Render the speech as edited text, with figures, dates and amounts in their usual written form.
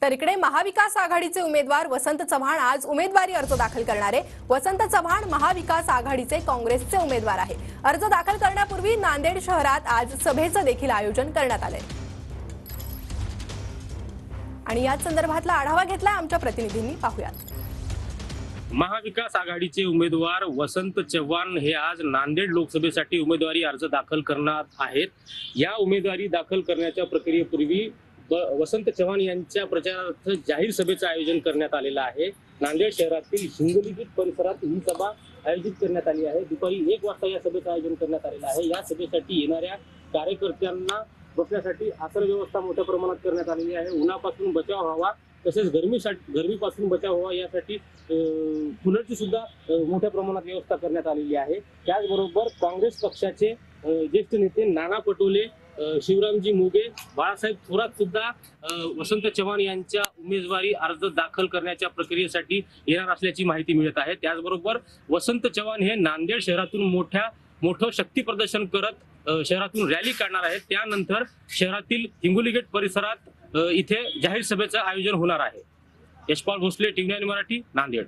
तर इकडे महाविकास आघाडीचे उमेदवार वसंत चव्हाण आज उमेदवारी अर्ज दाखल करणार आहे। वसंत चव्हाण महाविकास आघाडीचे काँग्रेसचे उमेदवार आहे। अर्ज दाखल करण्यापूर्वी नांदेड शहरात आज सभेचं देखील आयोजन करण्यात आलंय आणि याच संदर्भातला आढावा घेतलाय आमच्या प्रतिनिधींनी, पाहूयात। महाविकास आघाडीचे उमेदवार वसंत चव्हाण हे आज नांदेड लोकसभेसाठी उमेदवारी अर्ज दाखल करणार आहेत। या उमेदवारी दाखल करण्याच्या प्रक्रियेपूर्वी वसंत चव्हाण यांच्या प्रचारार्थ जाहीर सभेचं आयोजन करण्यात आलेलं आहे। नांदेड शहरातील हिंगोली परिसरात ही सभा आयोजित करण्यात आली आहे। दुपारी 1 वाजता या सभेचं आयोजन करण्यात आलेलं आहे। या सभेसाठी येणाऱ्या कार्यकर्त्यांना बसण्यासाठी आसन व्यवस्था मोठ्या प्रमाणात करण्यात आलेली आहे। उन्हापासून बचाव व्हावा तसेच गरमीपासून बचाव व्हावा यासाठी कूलरची सुद्धा मोठ्या प्रमाणात व्यवस्था करण्यात आलेली आहे। त्याचबरोबर काँग्रेस पक्षाचे ज्येष्ठ नेते नाना पटोले, शिवरामजी मुगे, बाळासाहेब थोरात सुद्धा वसंत चव्हाण यांच्या उमेदवारी अर्ज दाखल करण्याच्या प्रक्रियेसाठी येणार असल्याची माहिती मिळत आहे। त्याचबरोबर वसंत चव्हाण हे नांदेड शहरातून मोठं शक्ती प्रदर्शन करत शहरातून रॅली काढणार आहेत। त्यानंतर शहरातील हिंगोली गेट परिसरात इथे जाहीर सभेचं आयोजन होणार आहे। यशपाल भोसले, टीव्ही 9 मराठी, नांदेड।